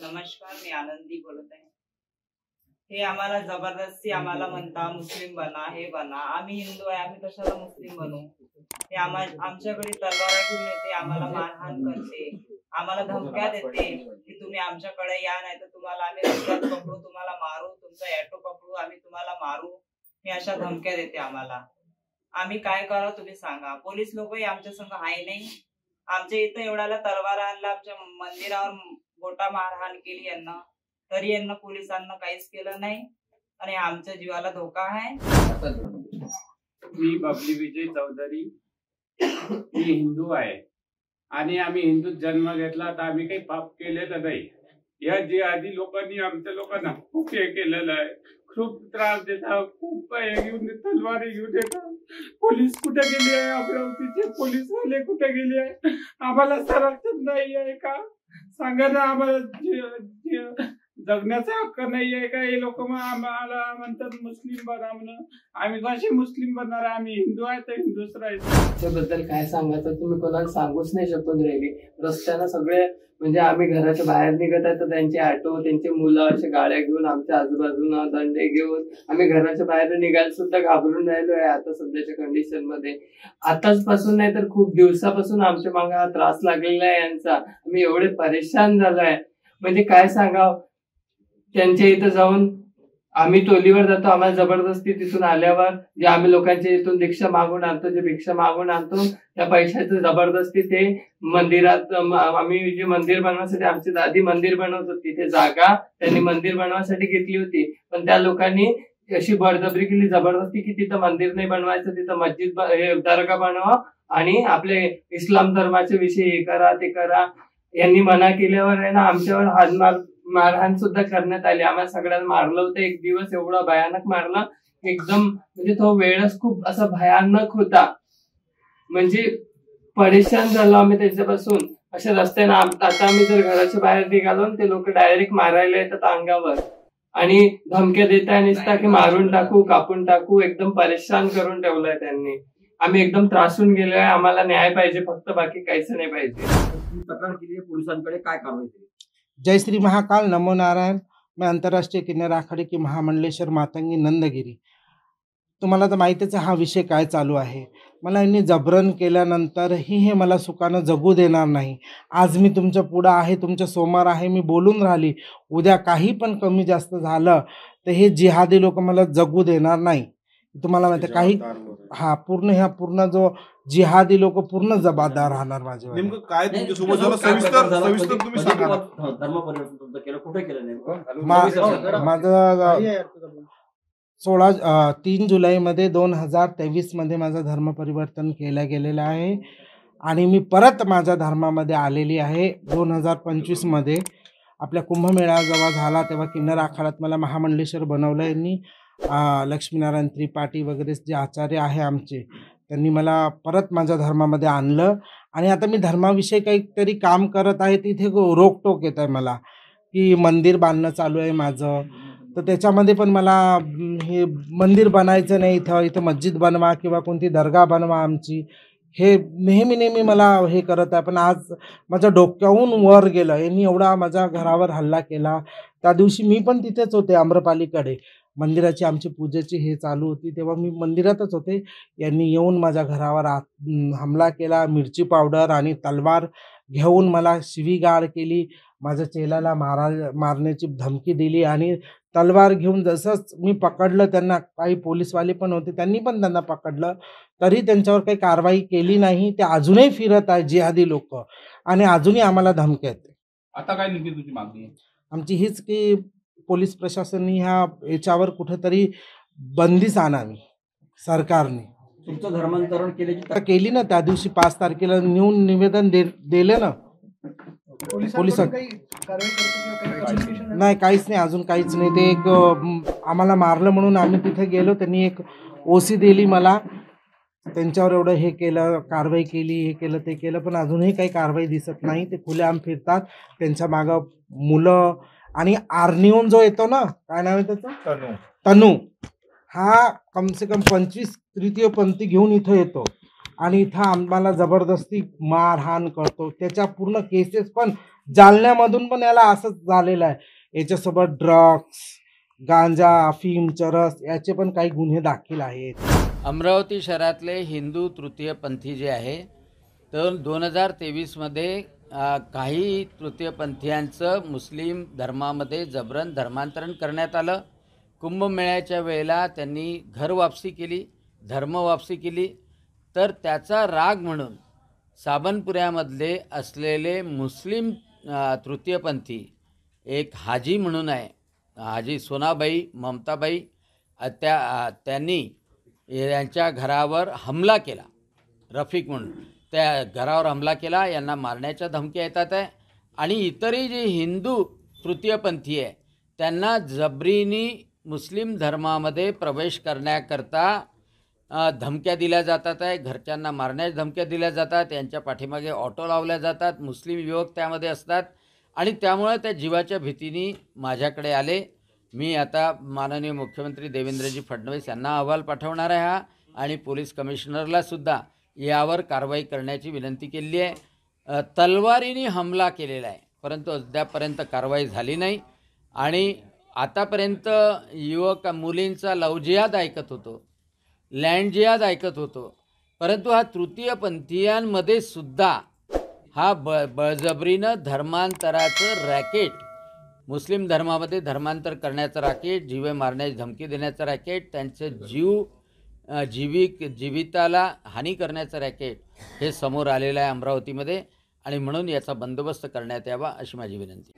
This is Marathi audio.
नमस्कार, मी आनंदी बोलत आहे. हे आम्हाला जबरदस्ती आम्हाला म्हणता मुस्लिम बना, हे बना. आम्ही हिंदू आहे, आम्ही कशाला मुस्लिम बनू? हे आमच्याकडे तलवार घेऊन येते, आम्हाला मारहाण करते, आम्हाला धमक्या देते की तुम्ही आमच्याकडे या, नाही तर तुम्हाला आम्ही रस्त्यात पकडू, तुम्हाला मारू, तुमचा ॲटो पकडू, आम्ही तुम्हाला मारू. हे अशा धमक्या देते आम्हाला. आम्ही काय करावं तुम्ही सांगा. पोलीस लोकही आमच्या संग आहे नाही. आमच्या इथं एवढ्याला तलवार आणला, आमच्या मंदिरावर गोटा मारहाण केली यांना, तरी यांना पोलिसांना काहीच केलं नाही आणि आमच्या जीवाला धोका आहे. मी बबली विजय चौधरी, मी हिंदू आहे आणि आम्ही हिंदूत जन्म घेतला, तर आम्ही काही पाप केलेलं नाही. या जिहादी लोकांनी आमच्या लोकांना खूप हे केलेलं आहे, खूप त्रास देतात, खूप हे घेऊन तलवारी घेऊन येतात. पोलीस कुठे गेली आहे? अमरावतीचे पोलीस वाले कुठे गेले आहे? आम्हाला संरक्षण नाही आहे का? सांगा ना, आम्हाला जगण्याचा हक्क नाही आहे का? हे लोक आम्हाला म्हणतात मुस्लिम बना म्हणून. आम्ही कशी मुस्लिम बनणार? आम्ही हिंदू आहे तर हिंदूच राहायचं. त्याबद्दल काय सांगायचं तुम्ही कोणाला सांगूच नाही शकून राहिली. रस्त्यानं सगळे म्हणजे आम्ही घराच्या बाहेर निघत आहे तर त्यांचे ऑटो, त्यांचे मुलं अशा गाड्या घेऊन आमच्या आजूबाजूला दंडे घेऊन आम्ही घराच्या बाहेर निघायला सुद्धा घाबरून राहिलो आहे आता सध्याच्या कंडिशन मध्ये. आताच पासून नाही तर खूप दिवसापासून आमच्या मागे हा त्रास लागलेला आहे यांचा. आम्ही एवढे परेशान झालोय म्हणजे काय सांगावं. त्यांच्या इथं जाऊन आम्ही टोलीवर जातो, आम्हाला जबरदस्ती तिथून आल्यावर जे आम्ही लोकांच्या इथून भिक्षा मागून आणतो, जे भिक्षा मागून आणतो त्या पैशाचं जबरदस्ती ते मंदिरात, आम्ही जे मंदिर बनवण्यासाठी आमची दादी मंदिर बनवत होती, तिथे जागा त्यांनी मंदिर बनवण्यासाठी घेतली होती, पण त्या लोकांनी अशी बळजबरी केली जबरदस्ती की तिथं मंदिर नाही बनवायचं, तिथं मस्जिद दर्गा बनवा आणि आपले इस्लाम धर्माचे विषय हे करा ते करा. यांनी मना केल्यावर आहे ना आमच्यावर मारहाण सुद्धा करण्यात आली. आम्हाला सगळ्यांना मारलं होतं एक दिवस, एवढा भयानक मारला एकदम. म्हणजे तो वेळच खूप असा भयानक होता, म्हणजे परेशान झालो आम्ही त्याच्यापासून. अशा रस्त्याने आता आम्ही जर घराच्या बाहेर निघालो ते लोक डायरेक्ट मारायला येतात अंगावर आणि धमक्या देताय नुसता की मारून टाकू, कापून टाकू. एकदम परेशान करून ठेवलंय त्यांनी. आम्ही एकदम त्रासून गेलोय. आम्हाला न्याय पाहिजे फक्त, बाकी काहीच नाही पाहिजे. तक्रार केली पोलिसांकडे, काय कारवाई केली? जय श्री महाकाल, नमो नारायण. मैं अंतर्राष्ट्रीय किन्नर आखाडे की महामंडलेश्वर मातंगी नंदगिरी. तुम्हाला तर माहितीच हा विषय काय चालू आहे. मला यांनी जबरन केल्यानंतरही हे मला सुखानं जगू देणार नाही. आज मी तुमच्या पुढं आहे, तुमच्या समोर आहे, मी बोलून राहिली. उद्या काही पण कमी जास्त झालं तर हे जिहादी लोक मला जगू देणार नाही. तुम्हाला माहिती काही पूर्ण जो जिहादी लोक पूर्ण जबाबदार राहणार माझ्यावर. नेमकं काय तुमच्यासोबत झालं सविस्तर तुम्ही सांगा. धर्म परिवर्तन तुमचं केलं, कुठे केलं नेमकं? माझं 3 जुलैमध्ये 2023 मध्ये माझं धर्म परिवर्तन केलं गेलेलं आहे आणि मी परत माझ्या धर्मामध्ये आलेली आहे. 2025 मध्ये आपल्या कुंभमेळा जेव्हा झाला तेव्हा किन्नर आखाड्यात मला महामंडलेश्वर बनवलं यांनी. लक्ष्मीनारायण त्रिपाठी वगैरे जे आचार्य आहे आमचे, त्यांनी मला परत माझ्या धर्मामध्ये आणलं आणि आता मी धर्माविषयी काहीतरी काम करत आहे. तिथे रोकटोक येत आहे मला की मंदिर बांधणं चालू आहे माझं, तर त्याच्यामध्ये पण मला हे मंदिर बनायचं नाही, इथं मस्जिद बनवा किंवा कोणती दर्गा बनवा आमची, हे नेहमी मला हे करत आहे. पण आज माझ्या डोक्याहून वर गेलं. यांनी एवढा माझ्या घरावर हल्ला केला. त्या दिवशी मी पण तिथेच होते आम्रपालीकडे. मंदिराची आमची पूजेची हे चालू होती तेव्हा मी मंदिरातच होते. यांनी येऊन माझ्या घरावर हमला केला. मिरची पावडर आणि तलवार घेऊन मला शिवीगाळ केली. माझ्या चेलाला मारण्याची धमकी दिली आणि तलवार घेऊन जसंच मी पकडलं त्यांना, काही पोलीसवाले पण होते त्यांनी पण त्यांना पकडलं, तरी त्यांच्यावर काही कारवाई केली नाही. ते अजूनही फिरत आहे जिहादी लोक आणि अजूनही आम्हाला धमक्या येते. आता काय नेमकी तुझी मागणी आहे? आमची हीच की पोलीस प्रशासनाने याच्यावर कुठेतरी बंदीच आणावी सरकारने. तुमचं धर्मांतरण केली ना त्या दिवशी 5 तारखेला नेऊन निवेदन दिले ना पोलिसांनी. नाही, काहीच नाही, अजून काहीच नाही. ते एक आम्हाला मारलं म्हणून आम्ही तिथे गेलो, त्यांनी एक ओसी दिली मला, त्यांच्यावर एवढं हे केलं, कारवाई केली, हे केलं ते केलं, पण अजूनही काही कारवाई दिसत नाही. ते खुलेआम फिरतात. त्यांच्या मागं मुलं आणि आर्निओन जो येतो ना, काय नाव आहे त्याचं, तनू, हा कमसे कम 25 तृतीयपंथी घेऊन इथं येतो आणि इथं आम्हाला जबरदस्ती मारहाण करतो. त्याच्या पूर्ण केसेस पण जालन्यामधून पण याला असंच झालेलं आहे. याच्यासोबत ड्रग्स, गांजा, अफीम, चरस याचे पण काही गुन्हे दाखल आहेत. अमरावती शहरातले हिंदू तृतीयपंथी जे आहे तर 2023मध्ये काही तृतीयपंथीयांचं मुस्लिम धर्मामध्ये जबरन धर्मांतरण करण्यात आलं. कुंभमेळ्याच्या वेळेला त्यांनी घरवापसी केली, धर्मवापसी केली. तर त्याचा राग म्हणून साबणपुऱ्यामधले असलेले मुस्लिम तृतीयपंथी एक हाजी म्हणून आहे, हाजी सोनाबाई ममताबाई, त्यांनी यांच्या घरावर हमला केला. रफिक म्हणून त्या घरावर हमला केला. यांना मारण्याच्या धमक्या येतात आहे. आणि इतरही जे हिंदू तृतीयपंथी आहे त्यांना जबरीने मुस्लिम धर्मामध्ये प्रवेश करण्याकरता धमक्या दिल्या जातात आहे. घरच्यांना मारण्याच्या धमक्या दिल्या जातात. यांच्या पाठीमागे ऑटो लावल्या जातात. मुस्लिम युवक त्यामध्ये असतात आणि त्यामुळे त्या जीवाच्या भीतीने माझ्याकडे आले. मी आता माननीय मुख्यमंत्री देवेंद्रजी फडणवीस यांना अहवाल पाठवणार आहे हा, आणि पोलीस कमिशनरला सुद्धा यावर कारवाई करण्याची विनंती केली आहे. तलवारीने हमला केलेला आहे, परंतु अद्यापर्यंत कारवाई झाली नाही. आणि आतापर्यंत युवक मुलींचा लवजिहाद ऐकत होतो, लँडजिहाद ऐकत होतो, परंतु हा तृतीयपंथीयांमध्ये सुद्धा हा बळजबरीनं धर्मांतराचं रॅकेट, मुस्लिम धर्मामध्ये धर्मांतर करण्याचं रॅकेट, जीवे मारण्याची धमकी देण्याचं रॅकेट, त्यांचं जीविताला हानी करण्याचं रॅकेट हे समोर आलेलं आहे अमरावतीमध्ये. आणि म्हणून याचा बंदोबस्त करण्यात यावा अशी माझी विनंती.